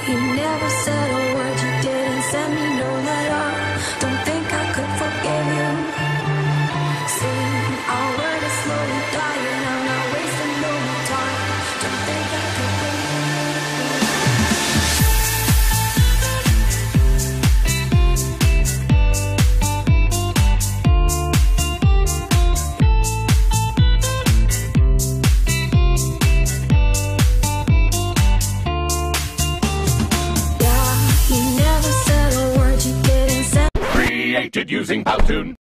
you never said a word, you didn't send me no letter. Don't think I could forgive you. See, our word is slowly dying, I'm not wasting no more time. Don't think I could Created using Powtoon.